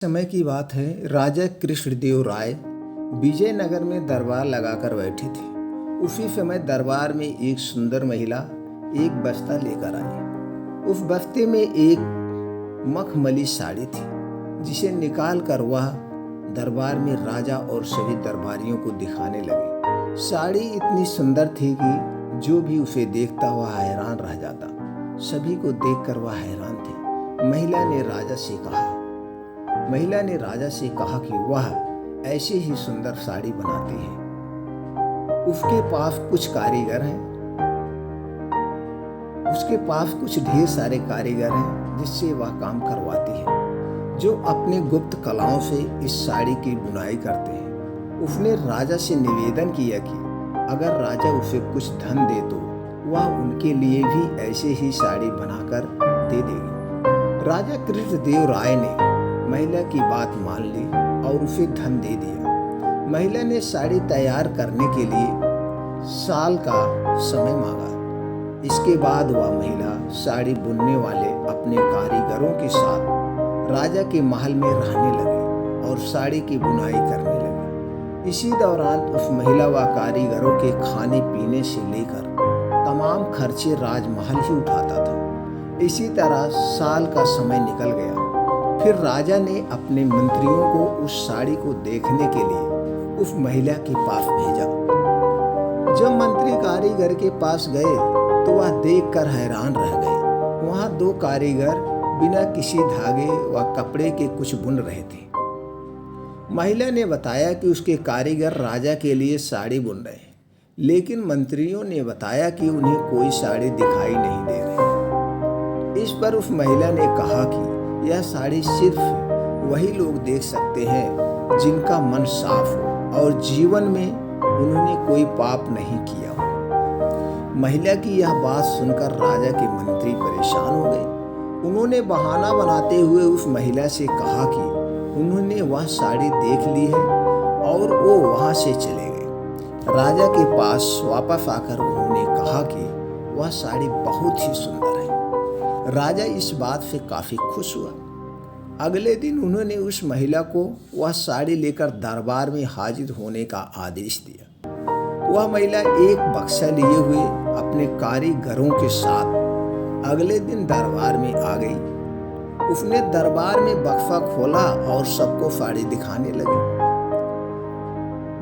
समय की बात है। राजा कृष्णदेव राय विजयनगर में दरबार लगाकर बैठे थे। उसी समय दरबार में एक सुंदर महिला एक बस्ता लेकर आई। उस बस्ते में एक मखमली साड़ी थी, जिसे निकाल कर वह दरबार में राजा और सभी दरबारियों को दिखाने लगी। साड़ी इतनी सुंदर थी कि जो भी उसे देखता वह हैरान रह जाता। सभी को देखकर वह हैरान थे। महिला ने राजा से कहा कि वह ऐसे ही सुंदर साड़ी बनाती है। उसके पास कुछ ढेर सारे कारीगर हैं जिससे वह काम करवाती है, जो अपने गुप्त कलाओं से इस साड़ी की बुनाई करते हैं। उसने राजा से निवेदन किया कि अगर राजा उसे कुछ धन दे तो वह उनके लिए भी ऐसे ही साड़ी बनाकर दे देगी। राजा कृष्णदेव राय ने महिला की बात मान ली और उसे धन दे दिया। महिला ने साड़ी तैयार करने के लिए साल का समय मांगा। इसके बाद वह महिला साड़ी बुनने वाले अपने कारीगरों के साथ राजा के महल में रहने लगी और साड़ी की बुनाई करने लगी। इसी दौरान उस महिला व कारीगरों के खाने पीने से लेकर तमाम खर्चे राजमहल ही उठाता था। इसी तरह साल का समय निकल गया। फिर राजा ने अपने मंत्रियों को उस साड़ी को देखने के लिए उस महिला के पास भेजा। जब मंत्री कारीगर के पास गए तो वह देखकर हैरान रह गए। वहां दो कारीगर बिना किसी धागे व कपड़े के कुछ बुन रहे थे। महिला ने बताया कि उसके कारीगर राजा के लिए साड़ी बुन रहे हैं, लेकिन मंत्रियों ने बताया कि उन्हें कोई साड़ी दिखाई नहीं दे रही। इस पर उस महिला ने कहा कि यह साड़ी सिर्फ वही लोग देख सकते हैं जिनका मन साफ हो और जीवन में उन्होंने कोई पाप नहीं किया हो। महिला की यह बात सुनकर राजा के मंत्री परेशान हो गए। उन्होंने बहाना बनाते हुए उस महिला से कहा कि उन्होंने वह साड़ी देख ली है और वो वहां से चले गए। राजा के पास वापस आकर उन्होंने कहा कि वह साड़ी बहुत ही सुंदर है। राजा इस बात से काफी खुश हुआ। अगले दिन उन्होंने उस महिला को वह साड़ी लेकर दरबार में हाजिर होने का आदेश दिया। वह महिला एक बक्सा लिए हुए अपने कारीगरों के साथ अगले दिन दरबार में आ गई। उसने दरबार में बक्सा खोला और सबको साड़ी दिखाने लगी।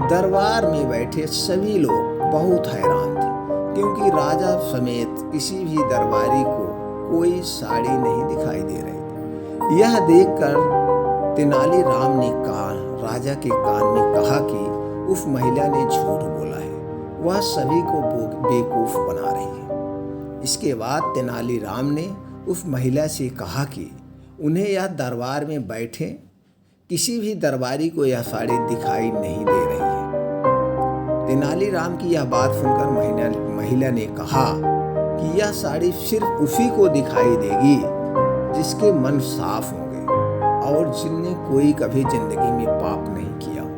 दरबार में बैठे सभी लोग बहुत हैरान थे, क्योंकि राजा समेत किसी भी दरबारी को कोई साड़ी नहीं दिखाई दे रही थी। यह देखकर तेनालीराम ने राजा के कान में कहा कि उस महिला ने झूठ बोला है, वह सभी को बेवकूफ बना रही है। इसके बाद तेनालीराम ने उस महिला से कहा कि उन्हें यह दरबार में बैठे किसी भी दरबारी को यह साड़ी दिखाई नहीं दे रही है। तेनालीराम की यह बात सुनकर महिला ने कहा कि यह साड़ी सिर्फ उसी को दिखाई देगी जिसके मन साफ होंगे और जिनने कोई कभी जिंदगी में पाप नहीं किया हो।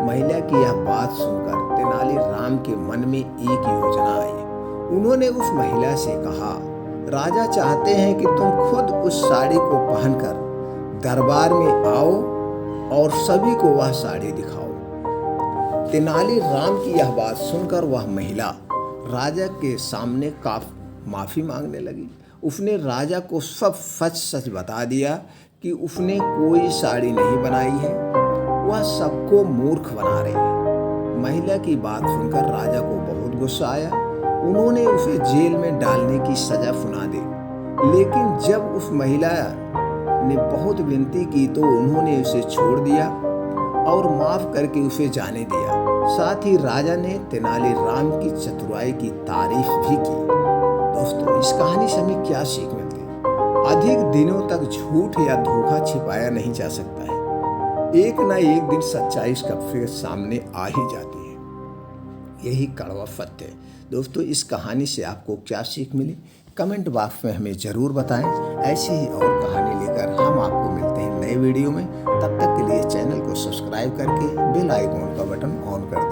महिला की यह बात सुनकर तेनालीराम के मन में एक योजना आई। उन्होंने उस महिला से कहा, राजा चाहते हैं कि तुम खुद उस साड़ी को पहनकर दरबार में आओ और सभी को वह साड़ी दिखाओ। तेनालीराम की यह बात सुनकर वह महिला राजा के सामने माफी मांगने लगी। उसने राजा को सब सच सच बता दिया कि उसने कोई साड़ी नहीं बनाई है, वह सबको मूर्ख बना रही है। महिला की बात सुनकर राजा को बहुत गुस्सा आया। उन्होंने उसे जेल में डालने की सजा सुना दी, लेकिन जब उस महिला ने बहुत विनती की तो उन्होंने उसे छोड़ दिया और माफ करके उसे जाने दिया। साथ ही राजा ने तेनालीराम की चतुराई की तारीफ भी की। दोस्तों, इस कहानी से हमें क्या सीख मिलती है? अधिक दिनों तक झूठ या धोखा छिपाया नहीं जा सकता है। एक ना एक दिन सच्चाई सबके सामने आ ही जाती है। यही कड़वा सत्य है। दोस्तों, इस कहानी से आपको क्या सीख मिली? कमेंट बॉक्स में हमें ज़रूर बताएं। ऐसी ही और कहानी लेकर हम आपको मिलते हैं नए वीडियो में। तब तक के लिए चैनल को सब्सक्राइब करके बेल आइकॉन का बटन ऑन कर दें।